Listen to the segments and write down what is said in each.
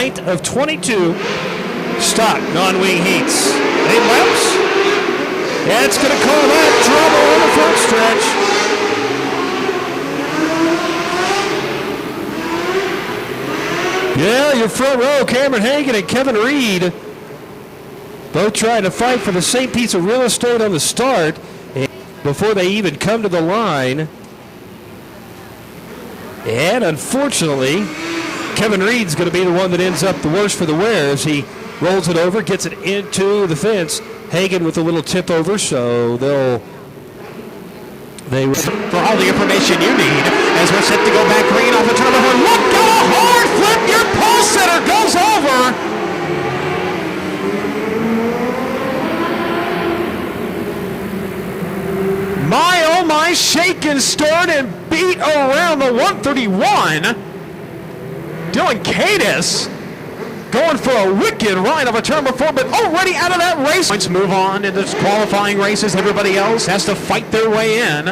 Of 22 stock non-wing heats. 8 laps. Yeah, it's going to call that trouble on the front stretch. Yeah, your front row, Cameron Hagan and Kevin Reed, both trying to fight for the same piece of real estate on the start before they even come to the line. And unfortunately, Kevin Reed's going to be the one that ends up the worst for the wear as he rolls it over, gets it into the fence. Hagan with a little tip over, so they for all the information you need as we're set to go back green off the turn number 4. Look at a hard flip. Your pole setter goes over. My, oh my, shake and stirred and beat around the 131. Dylan Cadis going for a wicked ride of a turn before, but already out of that race. Let's move on into qualifying races. Everybody else has to fight their way in.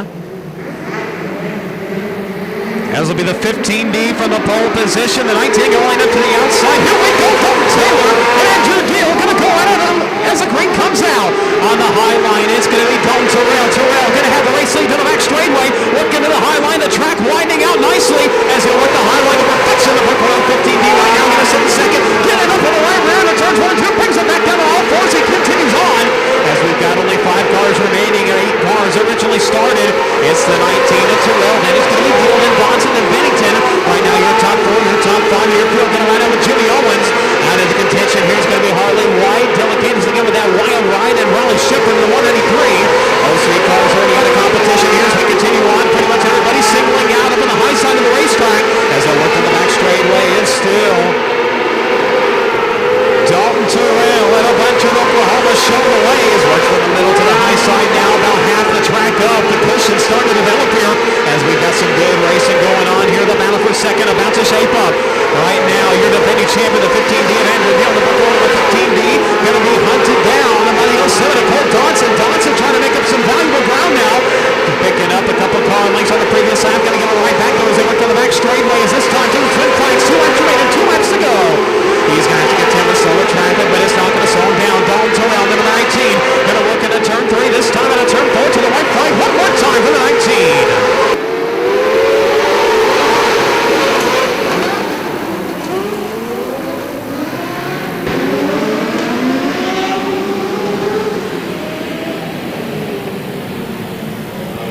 As will be the 15D from the pole position. The 19 going up to the outside. Here we go, Dalton Taylor and Andrew Gill going to go out of them as the green comes out. On the high line, it's going to be Dalton Terrell. Going to have the race lead to the back straightaway. Working to the high line, the track winding out nicely as he'll work the high line to perfection. The Brooklyn 15D right now, going to sit in second. Get it up on the right rear to turns 1 and 2. Brings it back down to all fours. He continues on as we've got only 5 cars remaining and 8 cars originally started. It's the 19 to Terrell. Then it's going to be Gill and Bonson and Bennington. Right now, your top 4, your top 5. Your field going to ride out with Jimmy Owens. Out of the contention, here's going to be Harley White. Dylan Cadis again with that wild ride, and Raleigh Shepard in the 193. Those 3 cars already out of competition here as we continue on. Pretty much everybody singling out up on the high side of the racetrack as they work in the back straightaway. It's still Dalton Terrell and a bunch of Oklahoma showing away as works from the middle to the high side now, about half the track up. The cushion starting to develop here as we've got some good racing going on here. The battle for second about to shape up. Right now, your defending champion, the 15D, and Andrew Gill, the Brooklyn 15D, going to be hunted down by the 07 of Cole Dodson. Dodson trying to make up some valuable ground now. Picking up a couple car lengths on the previous lap. Going to get it right back though as they work on the back straightaway. As this time, two twin flags, 2 laps remaining, 2 laps to go. He's going to have to get 10 to slow the traffic, but it's not going to slow him down. Dalton Terrell, number 19, going to work into turn 3. This time on a turn 4 to the white flag. One more time for the 19.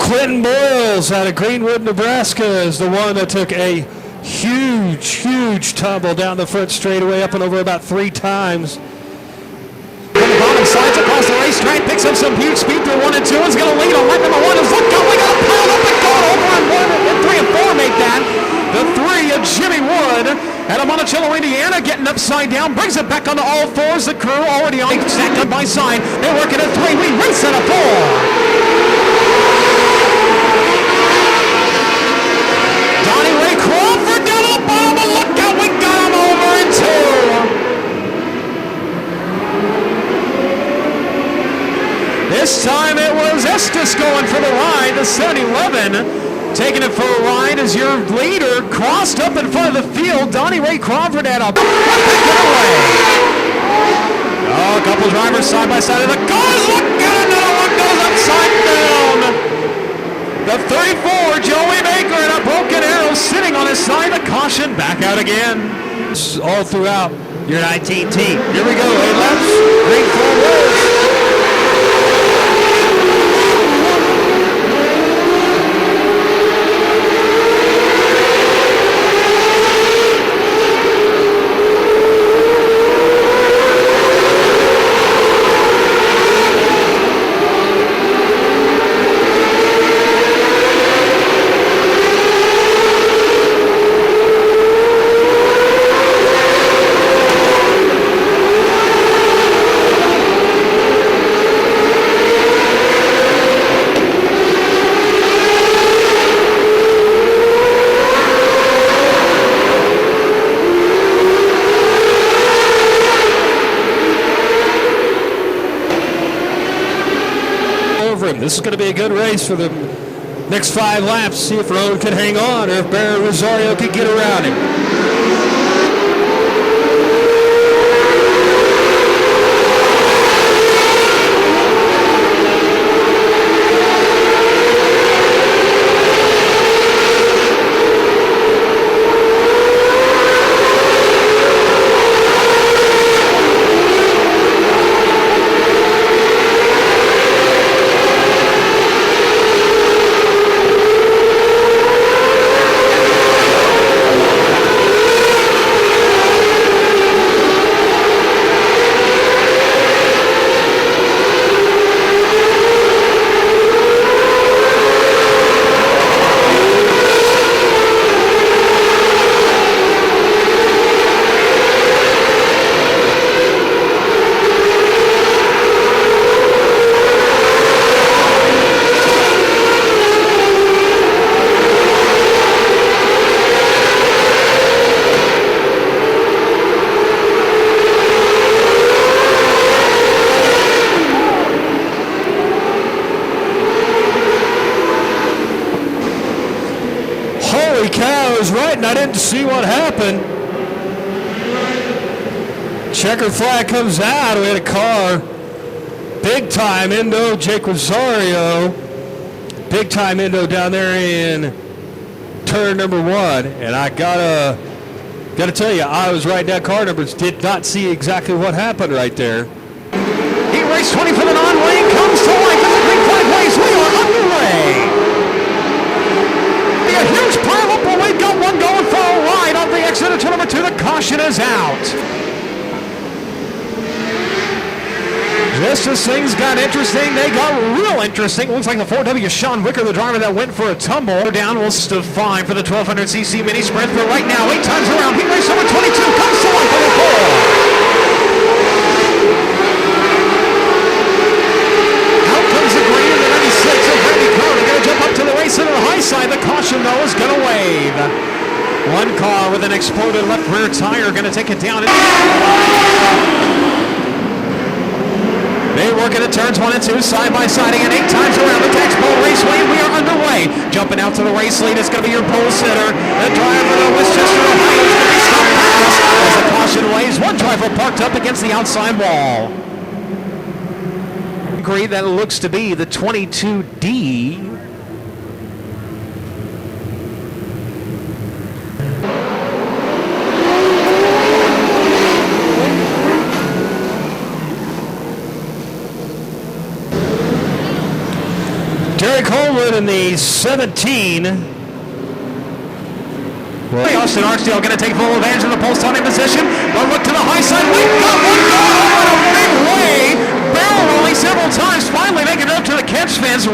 Clinton Boyles out of Greenwood, Nebraska is the one that took a huge tumble down the front straightaway, up and over about 3 times. From the bottom sides across the racetrack, picks up some huge speed through 1 and 2. Is going to lead on lap number 1. Is look going, we got a pile up and going over and 1 and 3 and 4 make that. The 3 of Jimmy Wood out of Monticello, Indiana, getting upside down, brings it back onto all fours. The crew already on stacked up by side. They're working at 3. We race at a 4. Donnie Ray Crawford down on the bottom, but look out, we got him over in 2. This time it was Estes going for the ride, the 7-11. Taking it for a ride as your leader crossed up in front of the field. Donnie Ray Crawford had a a couple drivers side by side of the cars. Look at another one goes upside down. The 34, Joey Baker, and a broken arrow sitting on his side. The caution back out again. All throughout your 19 team. Here we go, 8 laps. Green forward. This is going to be a good race for the next 5 laps. See if Roan can hang on or if Barry Rosario can get around him. Holy cow, I was right and I didn't see what happened. Checker flag comes out. We had a car. Big time Indo, Jake Rosario. Big time Indo down there in turn number 1. And I gotta tell you, I was right. That car numbers did not see exactly what happened right there. He raced 20 for the non-lane, comes to life as the green flag waves. We are underway. A huge pile up, but we've got one going for a ride on the exit of turn number 2. The caution is out. Just as things got interesting, they got real interesting. Looks like the 4W Sean Wicker, the driver that went for a tumble. Down will still fine for the 1200cc mini sprint, but right now, 8 times around, he raced number 22, comes to life for the 4. Out comes the green in the 96 of Randy Cohn. They're going to jump up to the race into the high side. The caution, though, is going to wave. One car with an exploded left rear tire going to take it down. They work at the turns 1 and 2, side by side again, 8 times around the Taxbowl Raceway. We are underway. Jumping out to the race lead, it's going to be your pole sitter. The driver of Westchester, Ohio, is going to be stopped fast as the caution waves. One driver parked up against the outside wall. That looks to be the 22D. Derek Holman in the 17. Austin Archdale going to take full advantage of the pole starting position. But look to the high side. We've got one going in a big way. Barrel rolling several times. Finally making it up to the catch fence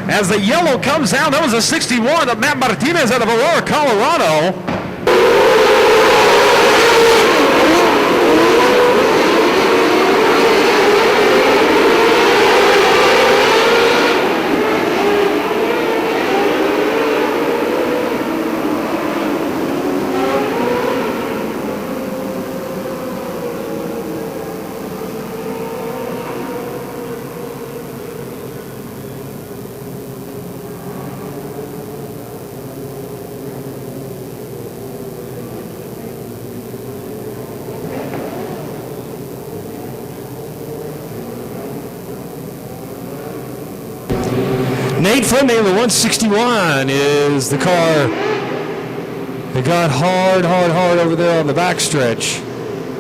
as the yellow comes out. That was a 61 of Matt Martinez out of Aurora, Colorado. Nate Fleming, the 161, is the car. It got hard over there on the backstretch.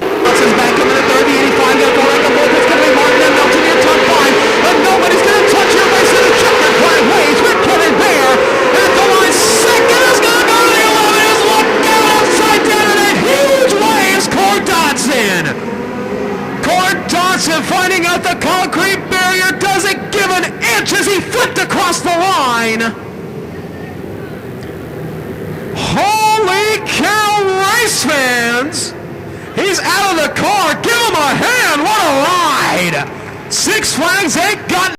Hudson's back in the 30, 85, got to go like a bolt. It's going to be Martin and Melton near top 5. But nobody's going to touch your race in the checker flag waves. We're Kevin Bear at the line. Second is going to go to the 11. Is looked down upside down in a huge way is Cord Dodson. Cord Dodson finding out the concrete barrier doesn't give an inch as he flipped across the line. Holy cow, race fans! He's out of the car. Give him a hand. What a ride! 6 flags, 8 got